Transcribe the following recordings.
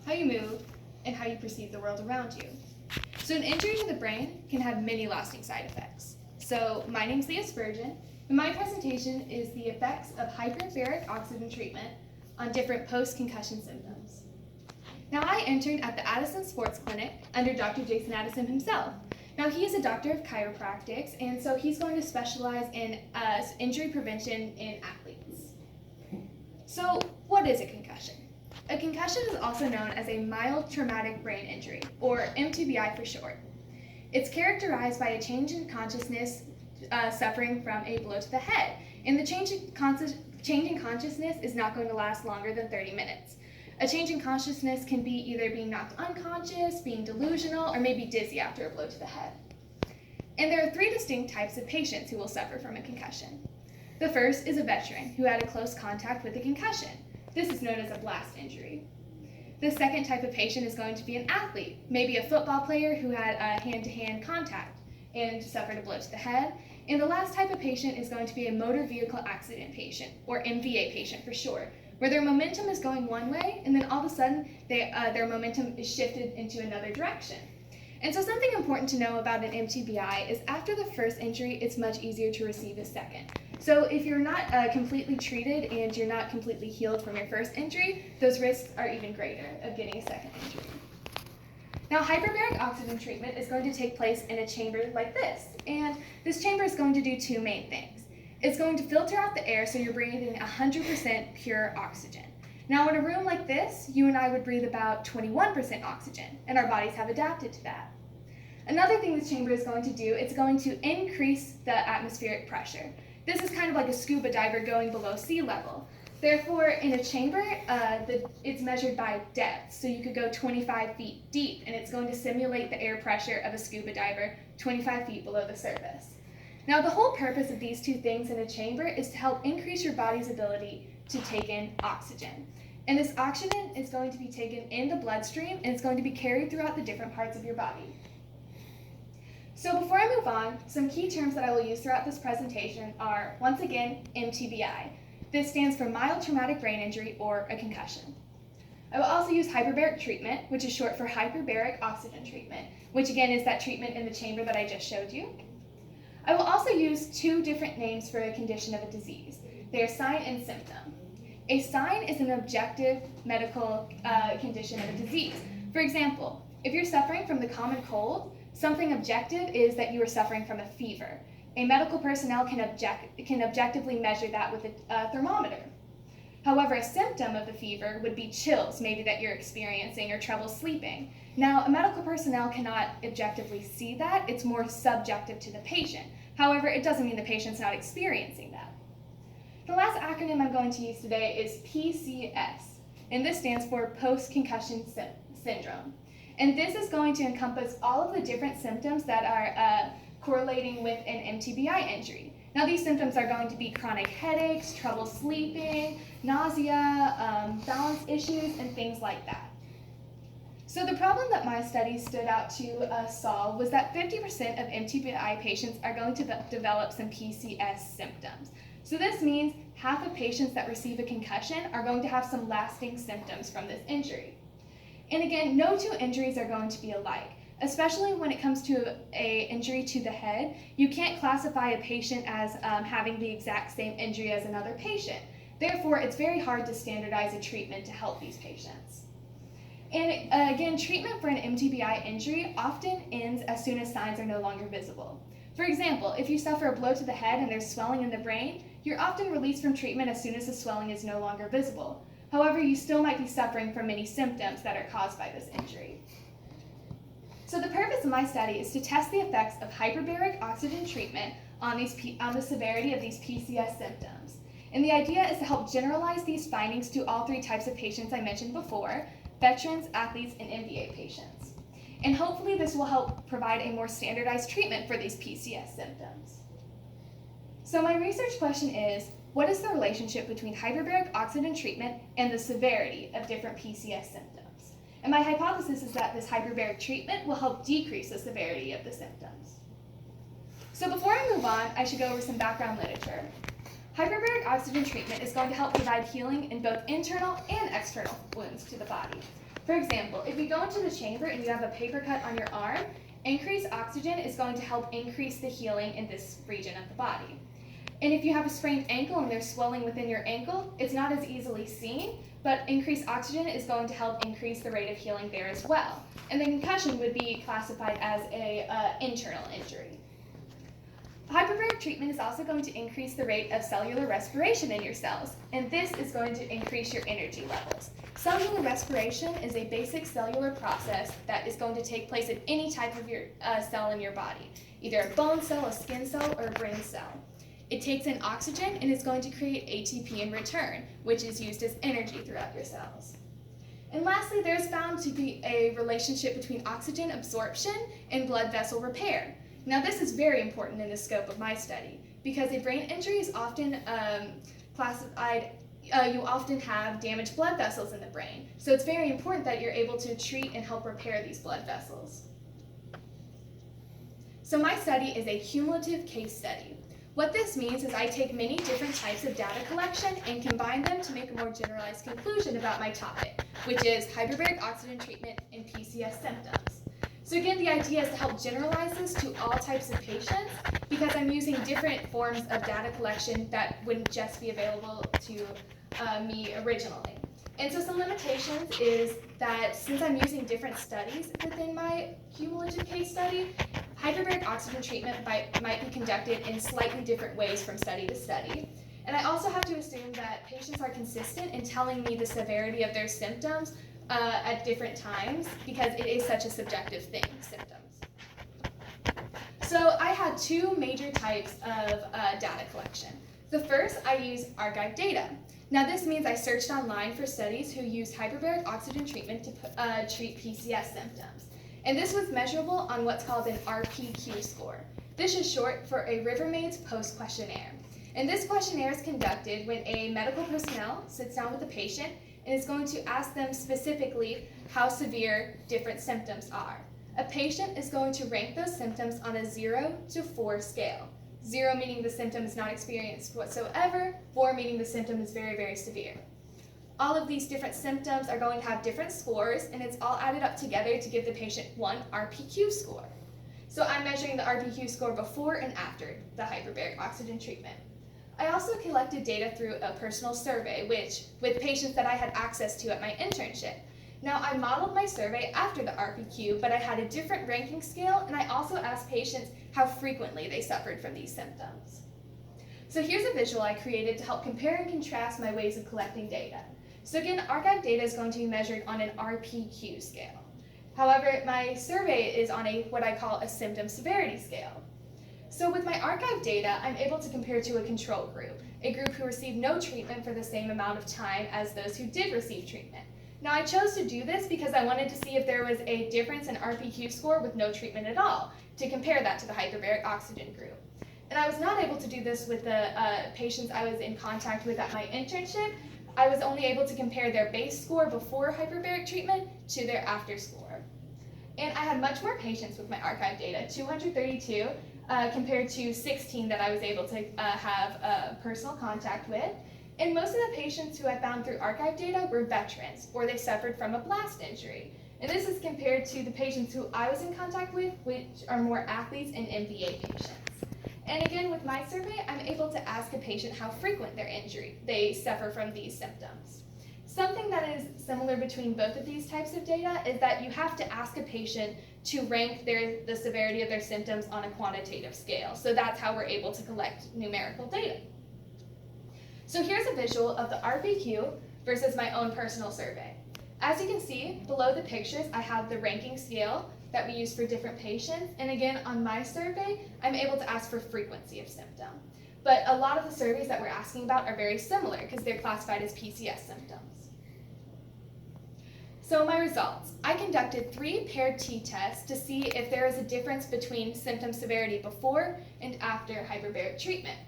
how you move, and how you perceive the world around you. So an injury to the brain can have many lasting side effects. So my name's Leah and my presentation is the effects of hyperbaric oxygen treatment on different post-concussion symptoms. Now I interned at the Addison Sports Clinic under Dr. Jason Addison himself. Now he is a doctor of chiropractics, and so he's going to specialize in injury prevention in athletes. So what is a concussion? A concussion is also known as a mild traumatic brain injury, or MTBI for short. It's characterized by a change in consciousness suffering from a blow to the head, and the change in consciousness is not going to last longer than 30 minutes. A change in consciousness can be either being knocked unconscious, being delusional, or maybe dizzy after a blow to the head. And there are three distinct types of patients who will suffer from a concussion. The first is a veteran who had a close contact with a concussion. This is known as a blast injury. The second type of patient is going to be an athlete, maybe a football player who had a hand-to-hand contact and suffered a blow to the head. And the last type of patient is going to be a motor vehicle accident patient, or MVA patient for short, where their momentum is going one way and then all of a sudden their momentum is shifted into another direction. And so something important to know about an MTBI is after the first injury, it's much easier to receive a second. So if you're not completely treated and you're not completely healed from your first injury, those risks are even greater of getting a second injury. Now, hyperbaric oxygen treatment is going to take place in a chamber like this, and this chamber is going to do two main things. It's going to filter out the air so you're breathing 100% pure oxygen. Now, in a room like this, you and I would breathe about 21% oxygen, and our bodies have adapted to that. Another thing this chamber is going to do, it's going to increase the atmospheric pressure. This is kind of like a scuba diver going below sea level. Therefore, in a chamber, it's measured by depth, so you could go 25 feet deep, and it's going to simulate the air pressure of a scuba diver 25 feet below the surface. Now, the whole purpose of these two things in a chamber is to help increase your body's ability to take in oxygen. And this oxygen is going to be taken in the bloodstream, and it's going to be carried throughout the different parts of your body. So before I move on, some key terms that I will use throughout this presentation are, once again, MTBI. This stands for mild traumatic brain injury or a concussion. I will also use hyperbaric treatment, which is short for hyperbaric oxygen treatment, which again is that treatment in the chamber that I just showed you. I will also use two different names for a condition of a disease. They are sign and symptom. A sign is an objective medical condition of a disease. For example, if you're suffering from the common cold, something objective is that you are suffering from a fever. A medical personnel can objectively measure that with a thermometer. However, a symptom of the fever would be chills, maybe that you're experiencing, or trouble sleeping. Now, a medical personnel cannot objectively see that. It's more subjective to the patient. However, it doesn't mean the patient's not experiencing that. The last acronym I'm going to use today is PCS, and this stands for post-concussion syndrome. And this is going to encompass all of the different symptoms that are correlating with an MTBI injury. Now, these symptoms are going to be chronic headaches, trouble sleeping, nausea, balance issues, and things like that. So the problem that my study stood out to solve was that 50% of MTBI patients are going to develop some PCS symptoms. So this means half of patients that receive a concussion are going to have some lasting symptoms from this injury. And again, no two injuries are going to be alike. Especially when it comes to an injury to the head, you can't classify a patient as having the exact same injury as another patient. Therefore, it's very hard to standardize a treatment to help these patients. And again, treatment for an MTBI injury often ends as soon as signs are no longer visible. For example, if you suffer a blow to the head and there's swelling in the brain, you're often released from treatment as soon as the swelling is no longer visible. However, you still might be suffering from many symptoms that are caused by this injury. So the purpose of my study is to test the effects of hyperbaric oxygen treatment on the severity of these PCS symptoms. And the idea is to help generalize these findings to all three types of patients I mentioned before: veterans, athletes, and MVA patients. And hopefully this will help provide a more standardized treatment for these PCS symptoms. So my research question is, what is the relationship between hyperbaric oxygen treatment and the severity of different PCS symptoms? And my hypothesis is that this hyperbaric treatment will help decrease the severity of the symptoms. So before I move on, I should go over some background literature. Hyperbaric oxygen treatment is going to help provide healing in both internal and external wounds to the body. For example, if you go into the chamber and you have a paper cut on your arm, increased oxygen is going to help increase the healing in this region of the body. And if you have a sprained ankle and there's swelling within your ankle, it's not as easily seen, but increased oxygen is going to help increase the rate of healing there as well. And the concussion would be classified as an internal injury. Hyperbaric treatment is also going to increase the rate of cellular respiration in your cells, and this is going to increase your energy levels. Cellular respiration is a basic cellular process that is going to take place in any type of your cell in your body, either a bone cell, a skin cell, or a brain cell. It takes in oxygen and is going to create ATP in return, which is used as energy throughout your cells. And lastly, there's found to be a relationship between oxygen absorption and blood vessel repair. Now, this is very important in the scope of my study because a brain injury is often classified, you often have damaged blood vessels in the brain. So it's very important that you're able to treat and help repair these blood vessels. So my study is a cumulative case study. What this means is I take many different types of data collection and combine them to make a more generalized conclusion about my topic, which is hyperbaric oxygen treatment and PCS symptoms. So again, the idea is to help generalize this to all types of patients because I'm using different forms of data collection that wouldn't just be available to me originally. And so some limitations is that since I'm using different studies within my cumulative case study, hyperbaric oxygen treatment might be conducted in slightly different ways from study to study. And I also have to assume that patients are consistent in telling me the severity of their symptoms at different times because it is such a subjective thing, symptoms. So I had two major types of data collection. The first, I use archive data. Now this means I searched online for studies who used hyperbaric oxygen treatment to treat PCS symptoms. And this was measurable on what's called an RPQ score. This is short for a Rivermaids Post Questionnaire. And this questionnaire is conducted when a medical personnel sits down with a patient and is going to ask them specifically how severe different symptoms are. A patient is going to rank those symptoms on a 0 to 4 scale. 0 meaning the symptom is not experienced whatsoever, 4 meaning the symptom is very, very severe. All of these different symptoms are going to have different scores, and it's all added up together to give the patient one RPQ score. So I'm measuring the RPQ score before and after the hyperbaric oxygen treatment. I also collected data through a personal survey, with patients that I had access to at my internship. Now, I modeled my survey after the RPQ, but I had a different ranking scale, and I also asked patients how frequently they suffered from these symptoms. So here's a visual I created to help compare and contrast my ways of collecting data. So again, archive data is going to be measured on an RPQ scale. However, my survey is on what I call a symptom severity scale. So with my archive data, I'm able to compare to a control group, a group who received no treatment for the same amount of time as those who did receive treatment. Now, I chose to do this because I wanted to see if there was a difference in RPQ score with no treatment at all, to compare that to the hyperbaric oxygen group. And I was not able to do this with the patients I was in contact with at my internship. I was only able to compare their base score before hyperbaric treatment to their after score. And I had much more patients with my archive data, 232, compared to 16 that I was able to have personal contact with. And most of the patients who I found through archive data were veterans, or they suffered from a blast injury. And this is compared to the patients who I was in contact with, which are more athletes and MVA patients. And again, with my survey, I'm able to ask a patient how frequent they suffer from these symptoms. Something that is similar between both of these types of data is that you have to ask a patient to rank the severity of their symptoms on a quantitative scale. So that's how we're able to collect numerical data. So here's a visual of the RPQ versus my own personal survey. As you can see, below the pictures, I have the ranking scale that we use for different patients. And again, on my survey, I'm able to ask for frequency of symptom. But a lot of the surveys that we're asking about are very similar because they're classified as PCS symptoms. So my results. I conducted 3 paired t-tests to see if there is a difference between symptom severity before and after hyperbaric treatment.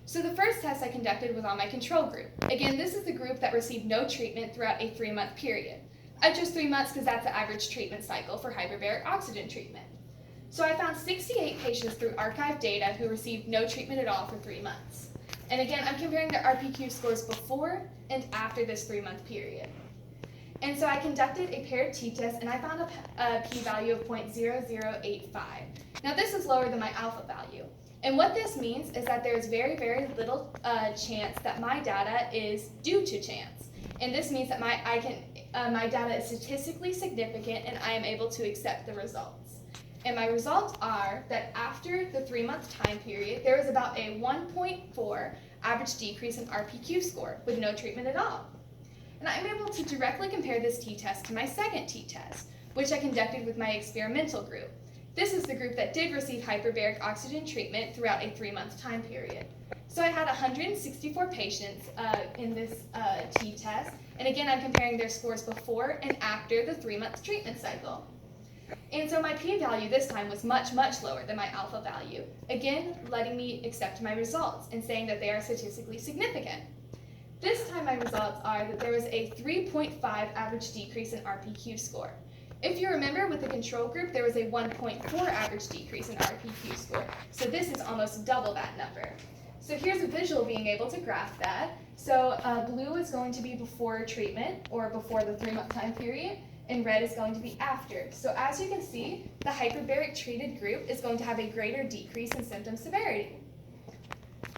So the first test I conducted was on my control group. Again, this is the group that received no treatment throughout a 3-month period. I chose 3 months because that's the average treatment cycle for hyperbaric oxygen treatment. So I found 68 patients through archive data who received no treatment at all for 3 months. And again, I'm comparing their RPQ scores before and after this 3-month period. And so I conducted a paired t-test, and I found a p-value of 0.0085. Now this is lower than my alpha value. And what this means is that there is very, very little chance that my data is due to chance. And this means that my data is statistically significant, and I am able to accept the results. And my results are that after the 3-month time period, there was about a 1.4 average decrease in RPQ score with no treatment at all. And I'm able to directly compare this t-test to my second t-test, which I conducted with my experimental group. This is the group that did receive hyperbaric oxygen treatment throughout a 3-month time period. So I had 164 patients in this t-test, and again I'm comparing their scores before and after the 3-month treatment cycle. And so my p-value this time was much, much lower than my alpha value, again letting me accept my results and saying that they are statistically significant. This time my results are that there was a 3.5 average decrease in RPQ score. If you remember, with the control group, there was a 1.4 average decrease in RPQ score, so this is almost double that number. So here's a visual being able to graph that. So blue is going to be before treatment, or before the 3-month time period, and red is going to be after. So as you can see, the hyperbaric treated group is going to have a greater decrease in symptom severity.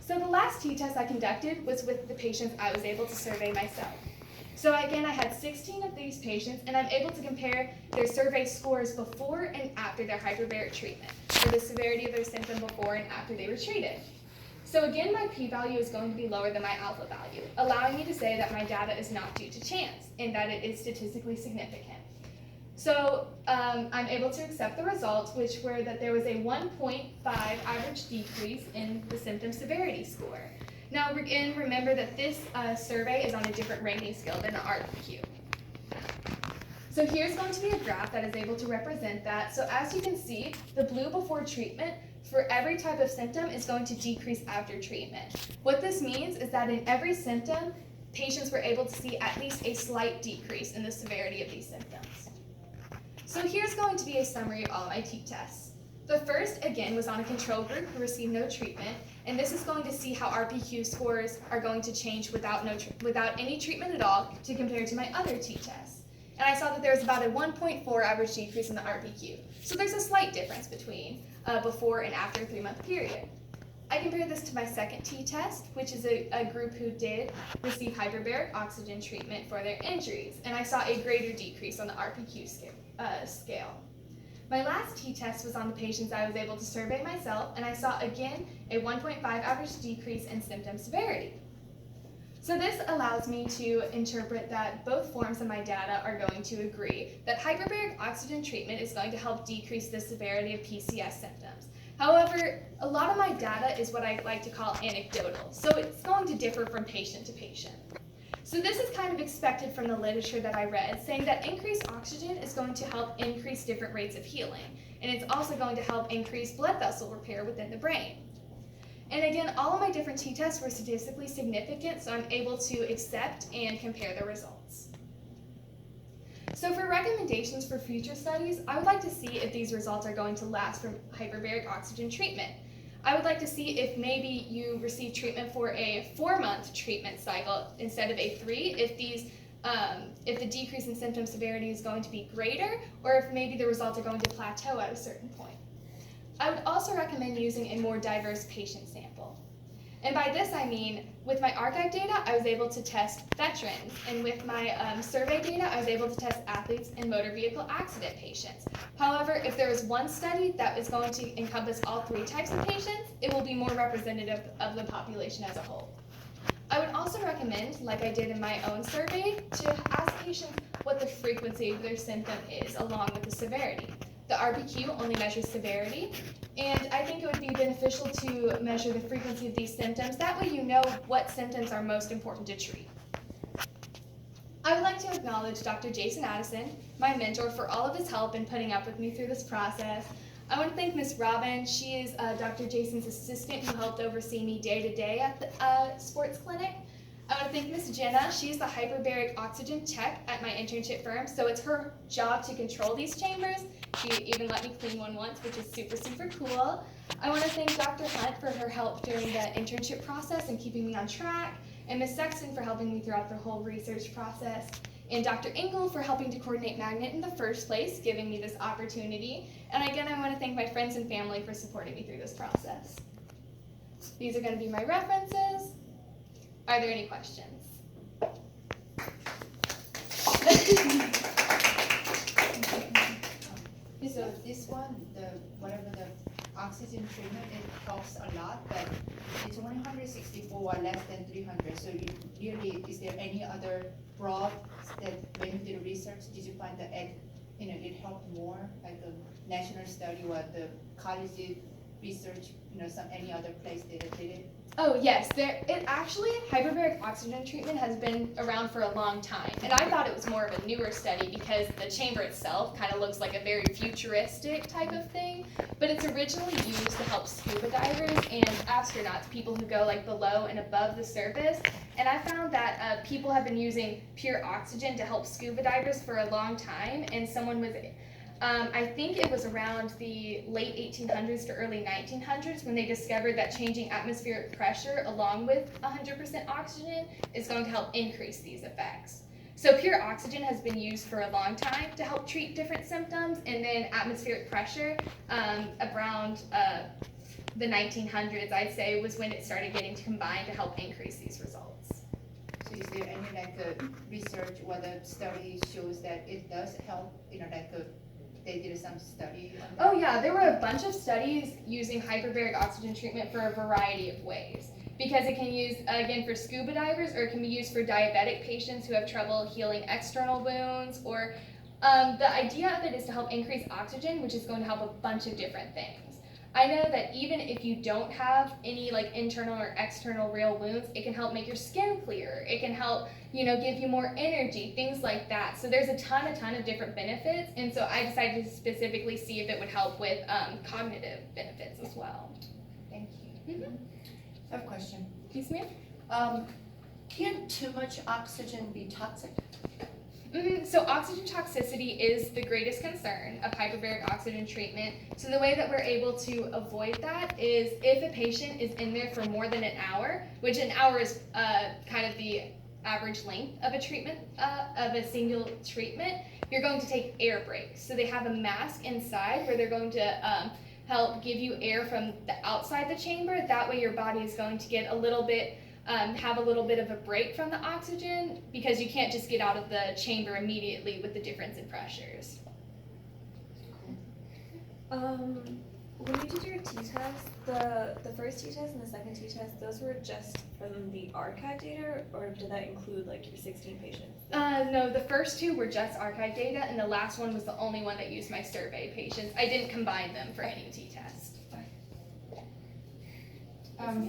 So the last t-test I conducted was with the patients I was able to survey myself. So again, I had 16 of these patients, and I'm able to compare their survey scores before and after their hyperbaric treatment, or the severity of their symptom before and after they were treated. So again, my p-value is going to be lower than my alpha value, allowing me to say that my data is not due to chance, and that it is statistically significant. So I'm able to accept the results, which were that there was a 1.5 average decrease in the symptom severity score. Now again, remember that this survey is on a different ranking scale than the RPQ. So here's going to be a graph that is able to represent that. So as you can see, the blue before treatment for every type of symptom is going to decrease after treatment. What this means is that in every symptom, patients were able to see at least a slight decrease in the severity of these symptoms. So here's going to be a summary of all my t-tests. The first, again, was on a control group who received no treatment, and this is going to see how RPQ scores are going to change without any treatment at all to compare to my other t-tests. And I saw that there was about a 1.4 average decrease in the RPQ. So there's a slight difference between before and after a 3-month period. I compared this to my second t-test, which is a group who did receive hyperbaric oxygen treatment for their injuries, and I saw a greater decrease on the RPQ scale. My last t-test was on the patients I was able to survey myself, and I saw again a 1.5 average decrease in symptom severity. So this allows me to interpret that both forms of my data are going to agree that hyperbaric oxygen treatment is going to help decrease the severity of PCS symptoms. However, a lot of my data is what I like to call anecdotal, so it's going to differ from patient to patient. So this is kind of expected from the literature that I read, saying that increased oxygen is going to help increase different rates of healing, and it's also going to help increase blood vessel repair within the brain. And again, all of my different t-tests were statistically significant, so I'm able to accept and compare the results. So for recommendations for future studies, I would like to see if these results are going to last from hyperbaric oxygen treatment. I would like to see if maybe you receive treatment for a 4-month treatment cycle instead of a 3, if the decrease in symptom severity is going to be greater, or if maybe the results are going to plateau at a certain point. I would also recommend using a more diverse patient sample. And by this I mean, with my archive data, I was able to test veterans, and with my survey data, I was able to test athletes and motor vehicle accident patients. However, if there is one study that is going to encompass all 3 types of patients, it will be more representative of the population as a whole. I would also recommend, like I did in my own survey, to ask patients what the frequency of their symptom is along with the severity. The RPQ only measures severity, and I think it would be beneficial to measure the frequency of these symptoms. That way you know what symptoms are most important to treat. I would like to acknowledge Dr. Jason Addison, my mentor, for all of his help in putting up with me through this process. I want to thank Ms. Robin. She is Dr. Jason's assistant who helped oversee me day to day at the sports clinic. I want to thank Ms. Jenna. She's the hyperbaric oxygen tech at my internship firm, so it's her job to control these chambers. She even let me clean one once, which is super, super cool. I want to thank Dr. Hunt for her help during the internship process and keeping me on track, and Ms. Sexton for helping me throughout the whole research process. and Dr. Engel for helping to coordinate Magnet in the first place, giving me this opportunity. And again, I want to thank my friends and family for supporting me through this process. These are going to be my references. Are there any questions? So this one, whatever the oxygen treatment, it costs a lot, but it's 164 less than 300. So really, is there any other broad that when you did the research, did you find that it helped more, like a national study or the college did research, any other place did it? Oh yes, hyperbaric oxygen treatment has been around for a long time, and I thought it was more of a newer study because the chamber itself kind of looks like a very futuristic type of thing, but it's originally used to help scuba divers and astronauts, people who go like below and above the surface, and I found that people have been using pure oxygen to help scuba divers for a long time, and someone was I think it was around the late 1800s to early 1900s when they discovered that changing atmospheric pressure along with 100% oxygen is going to help increase these effects. So pure oxygen has been used for a long time to help treat different symptoms, and then atmospheric pressure around the 1900s, I'd say, was when it started getting combined to help increase these results. So is there any research or the study shows that it does help, they did some study on that? Oh yeah, there were a bunch of studies using hyperbaric oxygen treatment for a variety of ways. Because it can be used, again, for scuba divers, or it can be used for diabetic patients who have trouble healing external wounds, or the idea of it is to help increase oxygen, which is going to help a bunch of different things. I know that even if you don't have any internal or external real wounds, it can help make your skin clearer. It can help, give you more energy, things like that. So there's a ton of different benefits, and so I decided to specifically see if it would help with cognitive benefits as well. Thank you. Mm-hmm. I have a question. Yes, ma'am? Can too much oxygen be toxic? So oxygen toxicity is the greatest concern of hyperbaric oxygen treatment. So the way that we're able to avoid that is if a patient is in there for more than an hour, which an hour is kind of the average length of a treatment, of a single treatment, you're going to take air breaks. So they have a mask inside where they're going to help give you air from the outside the chamber. That way your body is going to get a little bit have a little bit of a break from the oxygen, because you can't just get out of the chamber immediately with the difference in pressures. When you did your t-test, the first t-test and the second t-test, those were just from the archive data, or did that include your 16 patients? No, the first two were just archive data, and the last one was the only one that used my survey patients. I didn't combine them for any t-test. When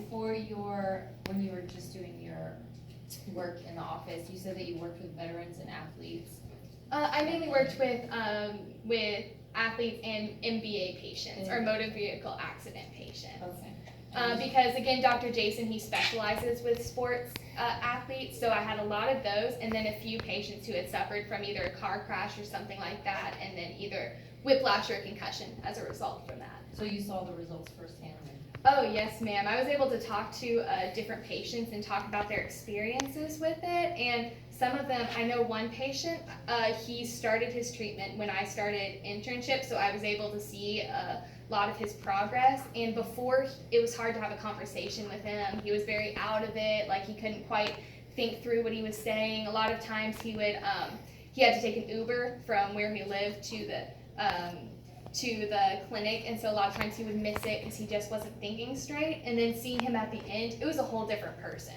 you were just doing your work in the office, you said that you worked with veterans and athletes. I mainly worked with athletes and MVA patients, or motor vehicle accident patients. Okay. Because again, Dr. Jason, he specializes with sports athletes, so I had a lot of those, and then a few patients who had suffered from either a car crash or something like that, and then either whiplash or concussion as a result from that. So you saw the results firsthand. Oh yes, ma'am. I was able to talk to different patients and talk about their experiences with it, and some of them, I know one patient, he started his treatment when I started internship, so I was able to see a lot of his progress, and before it was hard to have a conversation with him. He was very out of it, he couldn't quite think through what he was saying. A lot of times he had to take an Uber from where he lived to the clinic, and so a lot of times he would miss it because he just wasn't thinking straight. And then seeing him at the end, it was a whole different person.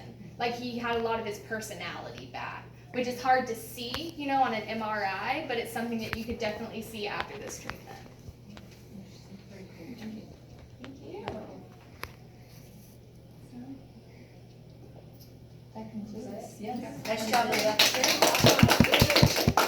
He had a lot of his personality back, which is hard to see, on an MRI, but it's something that you could definitely see after this treatment. Thank you. That concludes. Yes. Nice job, Leah.